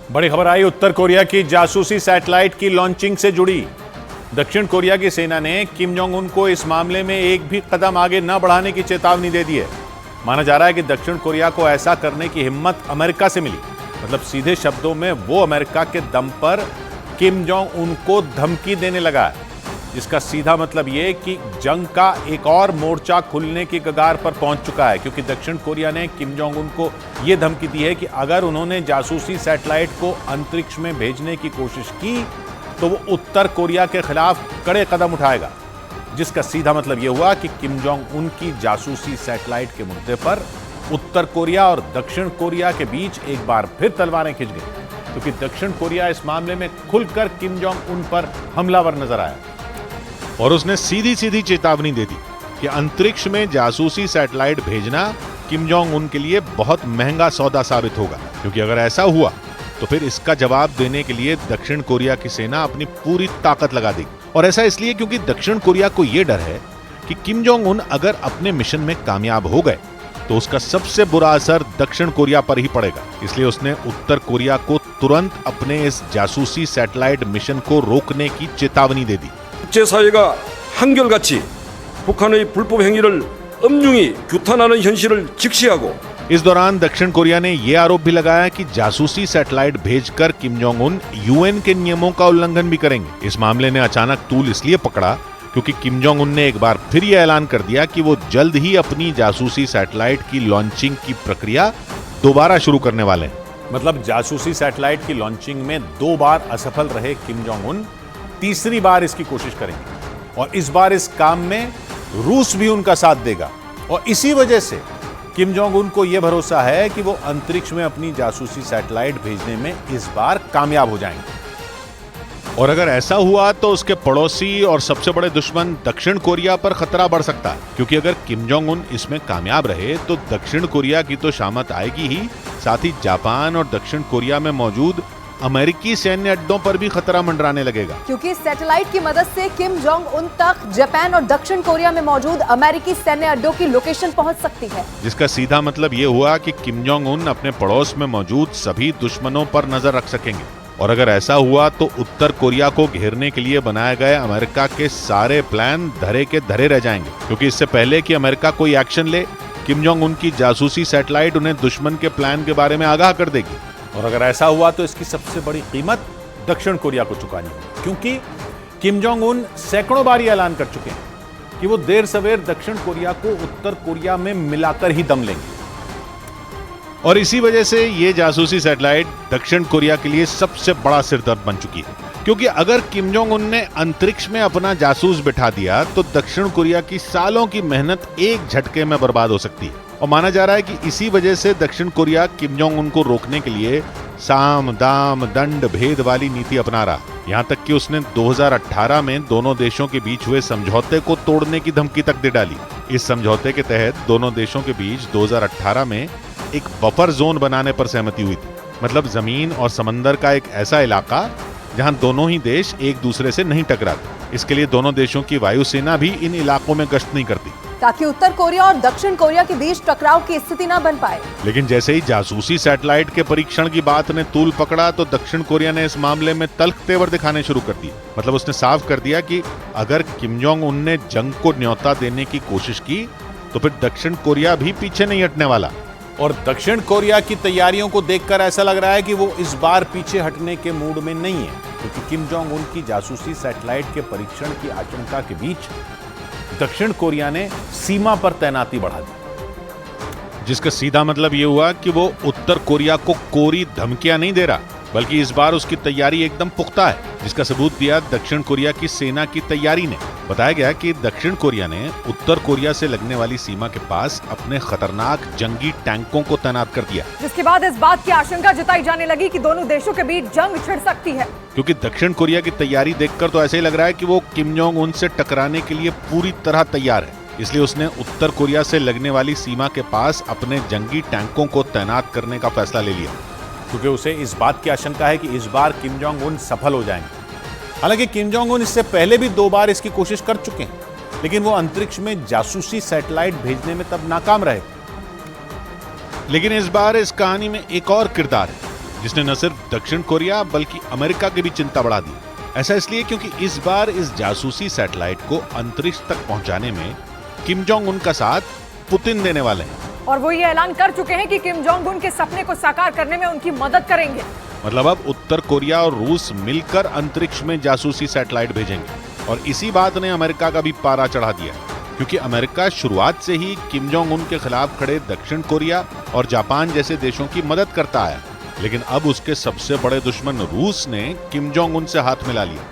बड़ी खबर आई उत्तर कोरिया की जासूसी सैटेलाइट की लॉन्चिंग से जुड़ी। दक्षिण कोरिया की सेना ने किम जोंग उन को इस मामले में एक भी कदम आगे न बढ़ाने की चेतावनी दे दी है। माना जा रहा है कि दक्षिण कोरिया को ऐसा करने की हिम्मत अमेरिका से मिली। मतलब सीधे शब्दों में वो अमेरिका के दम पर किम जोंग उन को धमकी देने लगा है, जिसका सीधा मतलब ये कि जंग का एक और मोर्चा खुलने की कगार पर पहुंच चुका है, क्योंकि दक्षिण कोरिया ने किम जोंग उन को यह धमकी दी है कि अगर उन्होंने जासूसी सैटेलाइट को अंतरिक्ष में भेजने की कोशिश की तो वो उत्तर कोरिया के खिलाफ कड़े कदम उठाएगा। जिसका सीधा मतलब यह हुआ कि किम जोंग उन की जासूसी सैटेलाइट के मुद्दे पर उत्तर कोरिया और दक्षिण कोरिया के बीच एक बार फिर तलवारें खिंच गई, क्योंकि दक्षिण कोरिया इस मामले में खुलकर किम जोंग उन पर हमलावर नजर आया और उसने सीधी सीधी चेतावनी दे दी कि अंतरिक्ष में जासूसी सैटेलाइट भेजना किम जोंग उन के लिए बहुत महंगा सौदा साबित होगा, क्योंकि अगर ऐसा हुआ तो फिर इसका जवाब देने के लिए दक्षिण कोरिया की सेना अपनी पूरी ताकत लगा देगी। और ऐसा इसलिए क्योंकि दक्षिण कोरिया को यह डर है कि किम जोंग उन अगर अपने मिशन में कामयाब हो गए तो उसका सबसे बुरा असर दक्षिण कोरिया पर ही पड़ेगा। इसलिए उसने उत्तर कोरिया को तुरंत अपने इस जासूसी सैटेलाइट मिशन को रोकने की चेतावनी दे दी। 국제사회가 한결같이 북한의 불법 행위를 엄중히 규탄하는 현실을 직시하고 इस दौरान दक्षिण कोरिया ने यह आरोप भी लगाया कि जासूसी सैटेलाइट भेजकर किम जोंग उन यूएन के नियमों का उल्लंघन भी करेंगे। इस मामले ने अचानक तूल इसलिए पकड़ा क्योंकि किम जोंग उन ने एक बार फिर यह ऐलान कर दिया कि वो जल्द ही अपनी जासूसी सैटेलाइट की लॉन्चिंग की प्रक्रिया दोबारा शुरू करने वाले हैं। मतलब जासूसी सैटेलाइट की लॉन्चिंग में 2 बार असफल रहे किम जोंग उन तीसरी बार इसकी कोशिश करेंगे, और इस बार इस काम में रूस भी उनका साथ देगा। और इसी वजह से किम जोंग उन को यह भरोसा है कि वो अंतरिक्ष में अपनी जासूसी सैटेलाइट भेजने में इस बार कामयाब हो जाएंगे। और अगर ऐसा हुआ तो उसके पड़ोसी और सबसे बड़े दुश्मन दक्षिण कोरिया पर खतरा बढ़ सकता है, क्योंकि अगर किम जोंग उन इसमें कामयाब रहे तो दक्षिण कोरिया की तो शामत आएगी ही, साथ ही जापान और दक्षिण कोरिया में मौजूद अमेरिकी सैन्य अड्डों पर भी खतरा मंडराने लगेगा, क्योंकि सैटेलाइट की मदद से किम जोंग उन तक जापान और दक्षिण कोरिया में मौजूद अमेरिकी सैन्य अड्डों की लोकेशन पहुंच सकती है। जिसका सीधा मतलब ये हुआ कि किम जोंग उन अपने पड़ोस में मौजूद सभी दुश्मनों पर नजर रख सकेंगे। और अगर ऐसा हुआ तो उत्तर कोरिया को घेरने के लिए बनाए गए अमेरिका के सारे प्लान धरे के धरे रह जाएंगे, क्योंकि इससे पहले कि अमेरिका कोई एक्शन ले, किम जोंग उन की जासूसी सैटेलाइट उन्हें दुश्मन के प्लान के बारे में आगाह कर देगी। और अगर ऐसा हुआ तो इसकी सबसे बड़ी कीमत दक्षिण कोरिया को चुकानी होगी, क्योंकि किम जोंग उन सैकड़ों बार ये ऐलान कर चुके हैं कि वो देर सवेर दक्षिण कोरिया को उत्तर कोरिया में मिलाकर ही दम लेंगे। और इसी वजह से ये जासूसी सैटेलाइट दक्षिण कोरिया के लिए सबसे बड़ा सिरदर्द बन चुकी है, क्योंकि अगर किम जोंग उन ने अंतरिक्ष में अपना जासूस बिठा दिया तो दक्षिण कोरिया की सालों की मेहनत एक झटके में बर्बाद हो सकती है। और माना जा रहा है कि इसी वजह से दक्षिण कोरिया किम जोंग उन को रोकने के लिए साम दाम दंड भेद वाली नीति अपना रहा। यहाँ तक कि उसने 2018 में दोनों देशों के बीच हुए समझौते को तोड़ने की धमकी तक दे डाली। इस समझौते के तहत दोनों देशों के बीच 2018 में एक बफर जोन बनाने पर सहमति हुई थी, मतलब जमीन और समंदर का एक ऐसा इलाका जहां दोनों ही देश एक दूसरे से नहीं टकराते। इसके लिए दोनों देशों की वायुसेना भी इन इलाकों में गश्त नहीं करती, ताकि उत्तर कोरिया और दक्षिण कोरिया के बीच टकराव की स्थिति न बन पाए। लेकिन जैसे ही जासूसी सैटेलाइट के परीक्षण की बात ने तूल पकड़ा तो दक्षिण कोरिया ने इस मामले में तल्ख तेवर दिखाने शुरू कर दिए। मतलब उसने साफ कर दिया कि अगर किम जोंग उन ने जंग को न्योता देने की कोशिश की तो फिर दक्षिण कोरिया भी पीछे नहीं हटने वाला। और दक्षिण कोरिया की तैयारियों को देखकर ऐसा लग रहा है कि वो इस बार पीछे हटने के मूड में नहीं है, क्योंकि किम जोंग उन की जासूसी सैटेलाइट के परीक्षण की आशंका के बीच दक्षिण कोरिया ने सीमा पर तैनाती बढ़ा दी। जिसका सीधा मतलब यह हुआ कि वो उत्तर कोरिया को कोरी धमकियां नहीं दे रहा, बल्कि इस बार उसकी तैयारी एकदम पुख्ता है, जिसका सबूत दिया दक्षिण कोरिया की सेना की तैयारी ने। बताया गया कि दक्षिण कोरिया ने उत्तर कोरिया से लगने वाली सीमा के पास अपने खतरनाक जंगी टैंकों को तैनात कर दिया, जिसके बाद इस बात की आशंका जताई जाने लगी कि दोनों देशों के बीच जंग छिड़ सकती है। क्योंकि दक्षिण कोरिया की तैयारी देखकर तो ऐसे ही लग रहा है कि वो किम जोंग उन से टकराने के लिए पूरी तरह तैयार है। इसलिए उसने उत्तर कोरिया से लगने वाली सीमा के पास अपने जंगी टैंकों को तैनात करने का फैसला ले लिया, क्योंकि उसे इस बात की आशंका है कि इस बार किम जोंग उन सफल हो जाएंगे। हालांकि किम जोंग उन इससे पहले भी 2 बार इसकी कोशिश कर चुके हैं, लेकिन वो अंतरिक्ष में जासूसी सैटेलाइट भेजने में तब नाकाम रहे। लेकिन इस बार इस कहानी में एक और किरदार है जिसने न सिर्फ दक्षिण कोरिया बल्कि अमेरिका की भी चिंता बढ़ा दी। ऐसा इसलिए क्योंकि इस बार इस जासूसी सैटेलाइट को अंतरिक्ष तक पहुंचाने में किम जोंग उन का साथ पुतिन देने वाले हैं। और वो ये ऐलान कर चुके हैं कि किम जोंग उन के सपने को साकार करने में उनकी मदद करेंगे। मतलब अब उत्तर कोरिया और रूस मिलकर अंतरिक्ष में जासूसी सैटेलाइट भेजेंगे और इसी बात ने अमेरिका का भी पारा चढ़ा दिया, क्योंकि अमेरिका शुरुआत से ही किम जोंग उन के खिलाफ खड़े दक्षिण कोरिया और जापान जैसे देशों की मदद करता आया। लेकिन अब उसके सबसे बड़े दुश्मन रूस ने किम जोंग उन से हाथ मिला लिया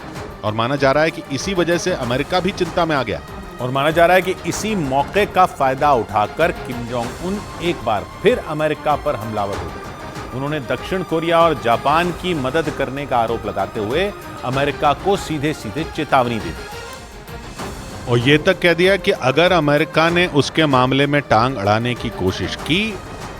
और माना जा रहा है कि इसी वजह से अमेरिका भी चिंता में आ गया। और माना जा रहा है कि इसी मौके का फायदा उठाकर किम जोंग उन एक बार फिर अमेरिका पर हमलावर हो गए। उन्होंने दक्षिण कोरिया और जापान की मदद करने का आरोप लगाते हुए अमेरिका को सीधे सीधे चेतावनी दे दी और ये तक कह दिया कि अगर अमेरिका ने उसके मामले में टांग अड़ाने की कोशिश की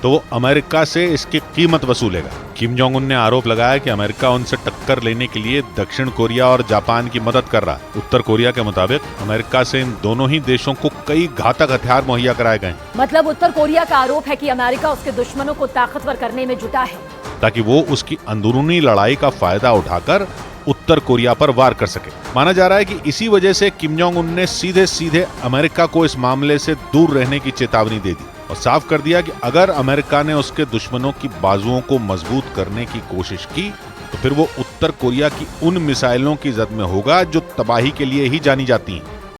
तो वो अमेरिका से इसकी कीमत वसूलेगा। किम जोंग उन ने आरोप लगाया कि अमेरिका उनसे टक्कर लेने के लिए दक्षिण कोरिया और जापान की मदद कर रहा है। उत्तर कोरिया के मुताबिक अमेरिका से इन दोनों ही देशों को कई घातक हथियार मुहैया कराए गए, मतलब उत्तर कोरिया का आरोप है कि अमेरिका उसके दुश्मनों को ताकतवर करने में जुटा है ताकि वो उसकी अंदरूनी लड़ाई का फायदा उठाकर उत्तर कोरिया पर वार कर सके। माना जा रहा है कि इसी वजह से किम जोंग उन ने सीधे सीधे अमेरिका को इस मामले से दूर रहने की चेतावनी दे दी और साफ कर दिया कि अगर अमेरिका ने उसके दुश्मनों की बाजुओं को मजबूत करने की कोशिश की तो फिर वो उत्तर कोरिया की उन मिसाइलों की जद में होगा जो तबाही के लिए ही जानी जाती हैं।